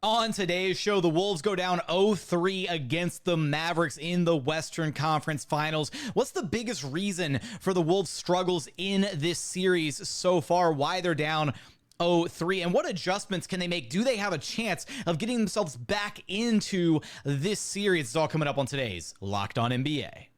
On today's show, the Wolves go down 0-3 against the Mavericks in the Western Conference Finals. What's the biggest reason for the Wolves' struggles in this series so far? Why they're down 0-3, and what adjustments can they make? Do they have a chance of getting themselves back into this series? It's all coming up on today's Locked On NBA.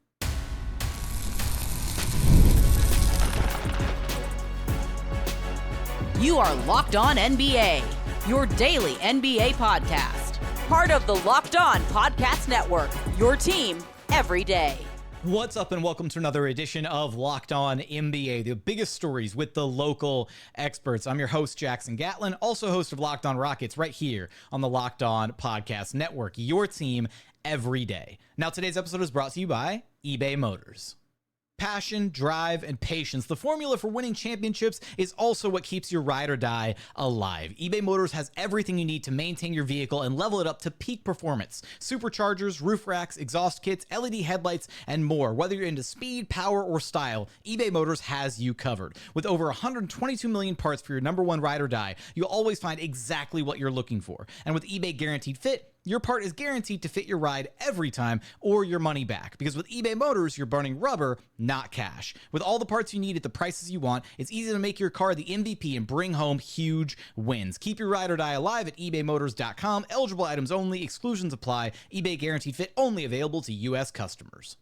You are Locked On NBA, your daily NBA podcast. Part of the Locked On Podcast Network, your team every day. What's up, and welcome to another edition of Locked On NBA, the biggest stories with the local experts. I'm your host, Jackson Gatlin, also host of Locked On Rockets, right here on the Locked On Podcast Network, your team every day. Now, today's episode is brought to you by eBay Motors. Passion, drive, and patience. The formula for winning championships is also what keeps your ride or die alive. eBay Motors has everything you need to maintain your vehicle and level it up to peak performance. Superchargers, roof racks, exhaust kits, LED headlights, and more. Whether you're into speed, power, or style, eBay Motors has you covered. With over 122 million parts for your number one ride or die, you'll always find exactly what you're looking for. And with eBay Guaranteed Fit, your part is guaranteed to fit your ride every time or your money back. Because with eBay Motors, you're burning rubber, not cash. With all the parts you need at the prices you want, it's easy to make your car the MVP and bring home huge wins. Keep your ride or die alive at ebaymotors.com. Eligible items only. Exclusions apply. eBay Guaranteed Fit only available to U.S. customers.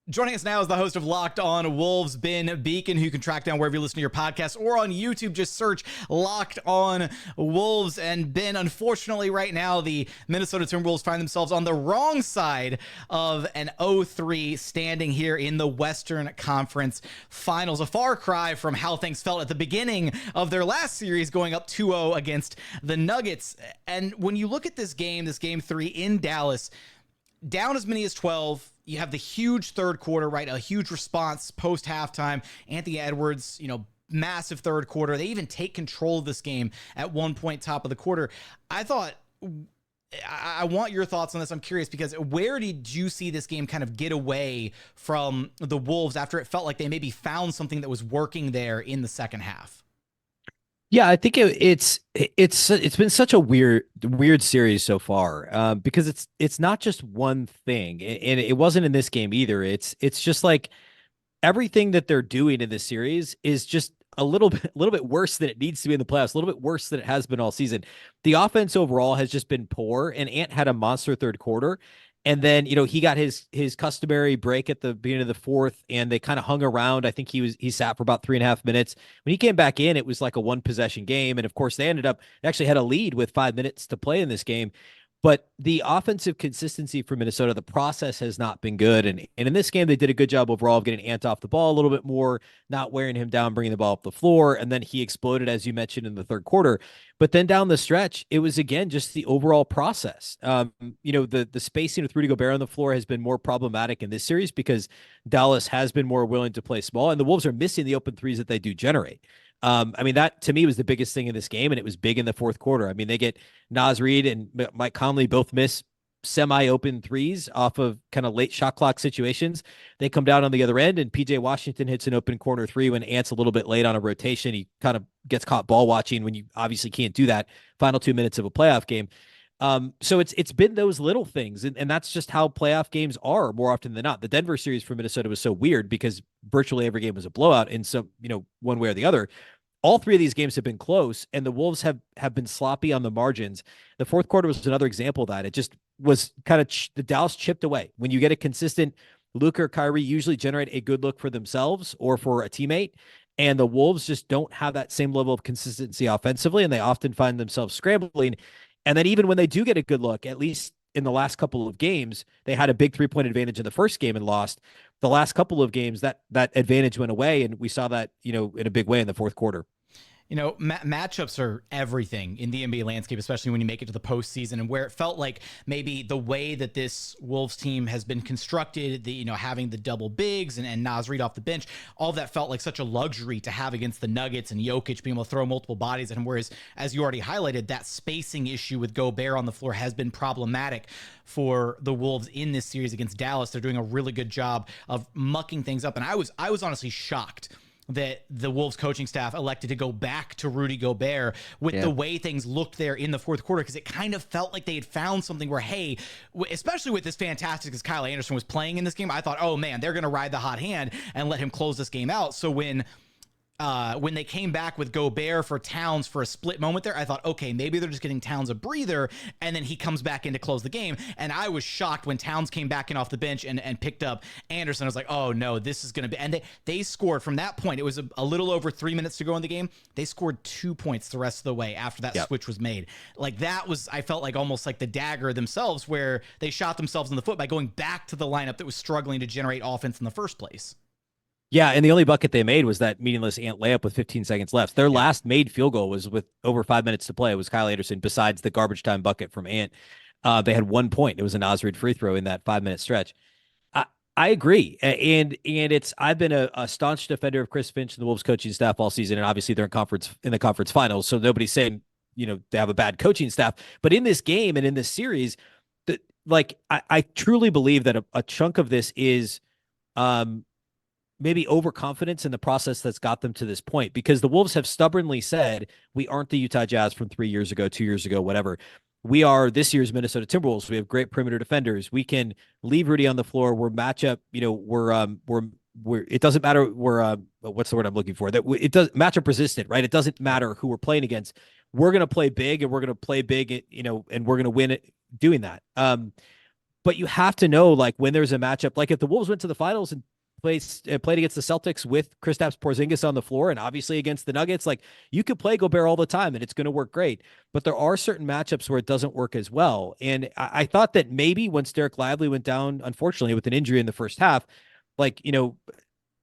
Joining us now is the host of Locked On Wolves, Ben Beecken, who you can track down wherever you listen to your podcast or on YouTube. Just search Locked On Wolves. And Ben, unfortunately, right now, the Minnesota Timberwolves find themselves on the wrong side of an 0-3 standing here in the Western Conference Finals. A far cry from how things felt at the beginning of their last series, going up 2-0 against the Nuggets. And when you look at this game 3 in Dallas, down as many as 12, you have the huge third quarter, right? A huge response post halftime. Anthony Edwards, massive third quarter. They even take control of this game at one point, top of the quarter. I want your thoughts on this. I'm curious because where did you see this game kind of get away from the Wolves after it felt like they maybe found something that was working there in the second half? Yeah, I think it's been such a weird series so far because it's not just one thing, and it wasn't in this game either. It's just like everything that they're doing in this series is just a little bit worse than it needs to be in the playoffs, a little bit worse than it has been all season. The offense overall has just been poor, and Ant had a monster third quarter. And then, he got his customary break at the beginning of the fourth, and they kind of hung around. I think he sat for about 3.5 minutes. When he came back in, it was like a one possession game. And of course, they actually had a lead with 5 minutes to play in this game. But the offensive consistency for Minnesota, the process has not been good. And in this game, they did a good job overall of getting Ant off the ball a little bit more, not wearing him down, bringing the ball up the floor. And then he exploded, as you mentioned, in the third quarter. But then down the stretch, it was, again, just the overall process. The spacing with Rudy Gobert on the floor has been more problematic in this series because Dallas has been more willing to play small, and the Wolves are missing the open threes that they do generate. That to me was the biggest thing in this game, and it was big in the fourth quarter. They get Naz Reid and Mike Conley both miss semi-open threes off of kind of late shot clock situations. They come down on the other end, and PJ Washington hits an open corner three when Ant's a little bit late on a rotation. He kind of gets caught ball watching when you obviously can't do that final 2 minutes of a playoff game. So it's been those little things, and that's just how playoff games are more often than not. The Denver series for Minnesota was so weird because virtually every game was a blowout in some, one way or the other. All three of these games have been close, and the Wolves have been sloppy on the margins. The fourth quarter was another example of that. It just was kind of the Dallas chipped away. When you get a consistent Luka or Kyrie usually generate a good look for themselves or for a teammate, and the Wolves just don't have that same level of consistency offensively, and they often find themselves scrambling. And then even when they do get a good look, at least in the last couple of games, they had a big 3-point advantage in the first game and lost. The last couple of games, that advantage went away, and we saw that, in a big way in the fourth quarter. Matchups are everything in the NBA landscape, especially when you make it to the postseason, and where it felt like maybe the way that this Wolves team has been constructed, having the double bigs and Naz Reid off the bench, all of that felt like such a luxury to have against the Nuggets and Jokic being able to throw multiple bodies at him. Whereas, as you already highlighted, that spacing issue with Gobert on the floor has been problematic for the Wolves in this series against Dallas. They're doing a really good job of mucking things up. And I was honestly shocked that the Wolves coaching staff elected to go back to Rudy Gobert with the way things looked there in the fourth quarter, because it kind of felt like they had found something where, hey, especially with this fantastic as Kyle Anderson was playing in this game, I thought, oh man, they're going to ride the hot hand and let him close this game out. So when they came back with Gobert for Towns for a split moment there, I thought, okay, maybe they're just getting Towns a breather, and then he comes back in to close the game. And I was shocked when Towns came back in off the bench and picked up Anderson. I was like, oh no, this is going to be, and they scored from that point. It was a little over 3 minutes to go in the game. They scored 2 points the rest of the way after that switch was made. Like that was, I felt like almost like the dagger themselves, where they shot themselves in the foot by going back to the lineup that was struggling to generate offense in the first place. Yeah, and the only bucket they made was that meaningless ant layup with 15 seconds left. Their last made field goal was with over 5 minutes to play. It was Kyle Anderson, besides the garbage time bucket from Ant. They had 1 point. It was a Nasrid free throw in that 5 minute stretch. I agree. And I've been a staunch defender of Chris Finch and the Wolves coaching staff all season, and obviously they're in the conference finals, so nobody's saying, they have a bad coaching staff. But in this game and in this series, I truly believe that a chunk of this is maybe overconfidence in the process that's got them to this point, because the Wolves have stubbornly said, we aren't the Utah Jazz from 3 years ago, 2 years ago, whatever. We are this year's Minnesota Timberwolves. We have great perimeter defenders. We can leave Rudy on the floor. We're matchup, we're it doesn't matter. We're what's the word I'm looking for? That it does matchup resistant, right? It doesn't matter who we're playing against. We're going to play big, and we're going to play big, and we're going to win it doing that. But you have to know, like, when there's a matchup, like if the Wolves went to the finals and played against the Celtics with Kristaps Porzingis on the floor, and obviously against the Nuggets, like, you could play Gobert all the time and it's going to work great. But there are certain matchups where it doesn't work as well. And I thought that maybe once Derek Lively went down, unfortunately, with an injury in the first half,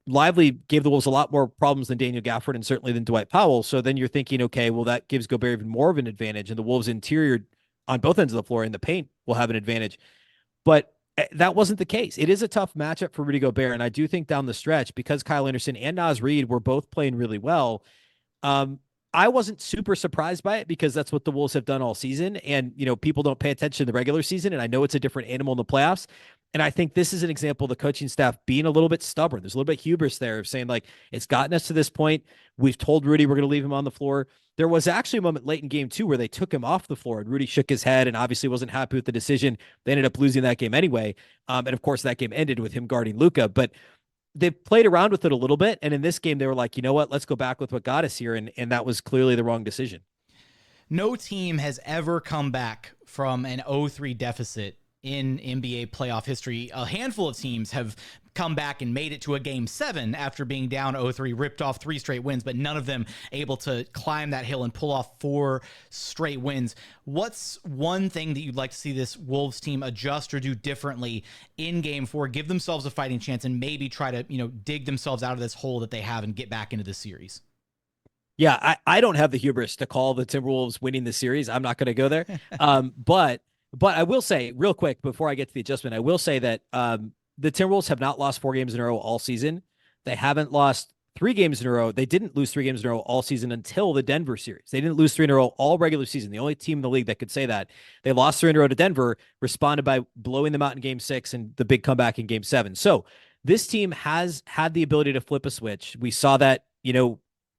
Lively gave the Wolves a lot more problems than Daniel Gafford and certainly than Dwight Powell. So then you're thinking, okay, well, that gives Gobert even more of an advantage, and the Wolves interior on both ends of the floor in the paint will have an advantage. But that wasn't the case. It is a tough matchup for Rudy Gobert, and I do think down the stretch, because Kyle Anderson and Naz Reid were both playing really well, I wasn't super surprised by it, because that's what the Wolves have done all season, and people don't pay attention in the regular season, and I know it's a different animal in the playoffs. And I think this is an example of the coaching staff being a little bit stubborn. There's a little bit of hubris there of saying, like, it's gotten us to this point. We've told Rudy we're going to leave him on the floor. There was actually a moment late in game 2 where they took him off the floor, and Rudy shook his head and obviously wasn't happy with the decision. They ended up losing that game anyway. And of course, that game ended with him guarding Luka. But they played around with it a little bit. And in this game, they were like, you know what, let's go back with what got us here. And that was clearly the wrong decision. No team has ever come back from an 0-3 deficit in NBA playoff history. A handful of teams have come back and made it to a game 7 after being down 0-3, ripped off 3 straight wins, but none of them able to climb that hill and pull off 4 straight wins. What's one thing that you'd like to see this Wolves team adjust or do differently in game 4, give themselves a fighting chance, and maybe try to, dig themselves out of this hole that they have and get back into this series? Yeah, I don't have the hubris to call the Timberwolves winning the series. I'm not going to go there. But I will say real quick before I get to the adjustment, I will say that the Timberwolves have not lost 4 games in a row all season. They haven't lost 3 games in a row. They didn't lose 3 games in a row all season until the Denver series. They didn't lose 3 in a row all regular season. The only team in the league that could say that. They lost 3 in a row to Denver, responded by blowing them out in game 6 and the big comeback in game 7. So this team has had the ability to flip a switch. We saw that,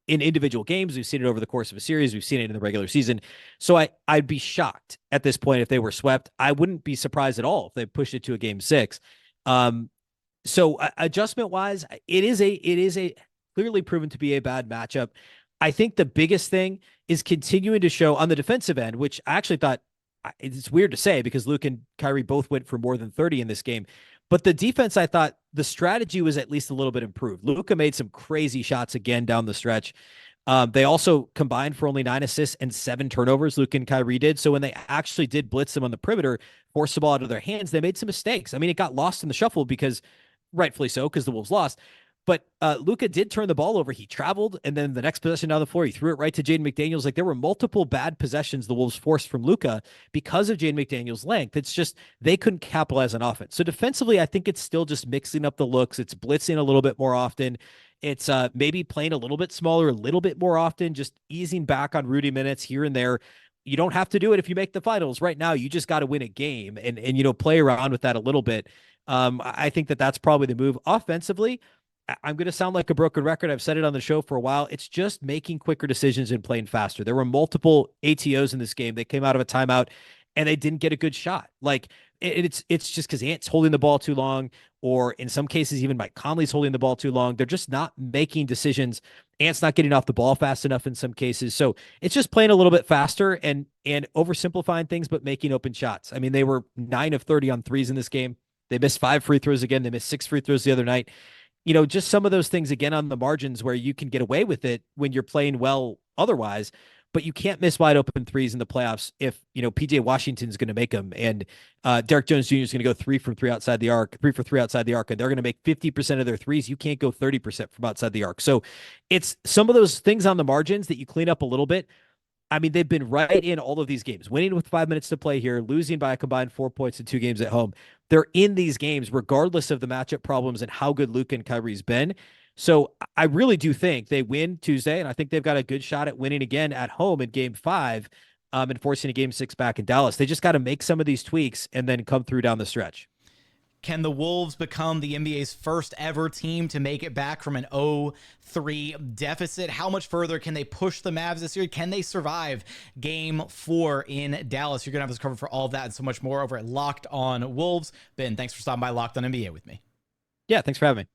in individual games. We've seen it over the course of a series. We've seen it in the regular season. So I'd be shocked at this point if they were swept. I wouldn't be surprised at all if they pushed it to a game 6. So adjustment wise, it is a clearly proven to be a bad matchup. I think the biggest thing is continuing to show on the defensive end, which I actually thought, it's weird to say because Luke and Kyrie both went for more than 30 in this game. But the defense, I thought the strategy was at least a little bit improved. Luka made some crazy shots again down the stretch. They also combined for only 9 assists and 7 turnovers, Luka and Kyrie did. So when they actually did blitz them on the perimeter, force the ball out of their hands, they made some mistakes. I mean, it got lost in the shuffle because, rightfully so, because the Wolves lost. But Luka did turn the ball over. He traveled, and then the next possession down the floor, he threw it right to Jaden McDaniels. Like, there were multiple bad possessions the Wolves forced from Luka because of Jaden McDaniels' length. It's just they couldn't capitalize on offense. So defensively, I think it's still just mixing up the looks. It's blitzing a little bit more often. It's maybe playing a little bit smaller, a little bit more often, just easing back on Rudy minutes here and there. You don't have to do it if you make the finals. Right now, you just got to win a game and play around with that a little bit. I think that's probably the move. Offensively, I'm going to sound like a broken record. I've said it on the show for a while. It's just making quicker decisions and playing faster. There were multiple ATOs in this game. They came out of a timeout and they didn't get a good shot. Like it's just because Ant's holding the ball too long, or in some cases, even Mike Conley's holding the ball too long. They're just not making decisions. Ant's not getting off the ball fast enough in some cases. So it's just playing a little bit faster and oversimplifying things, but making open shots. I mean, they were 9 of 30 on threes in this game. They missed 5 free throws again. They missed 6 free throws the other night. Just some of those things again on the margins where you can get away with it when you're playing well otherwise, but you can't miss wide open threes in the playoffs if, PJ Washington's going to make them. And Derek Jones Jr. is going to go 3 for 3 outside the arc, and they're going to make 50% of their threes. You can't go 30% from outside the arc. So it's some of those things on the margins that you clean up a little bit. I mean, they've been right in all of these games, winning with 5 minutes to play here, losing by a combined 4 points in 2 games at home. They're in these games regardless of the matchup problems and how good Luka and Kyrie's been. So I really do think they win Tuesday, and I think they've got a good shot at winning again at home in Game 5 and forcing a Game 6 back in Dallas. They just got to make some of these tweaks and then come through down the stretch. Can the Wolves become the NBA's first ever team to make it back from an 0-3 deficit? How much further can they push the Mavs this year? Can they survive Game 4 in Dallas? You're going to have us covered for all of that and so much more over at Locked On Wolves. Ben, thanks for stopping by Locked On NBA with me. Yeah, thanks for having me.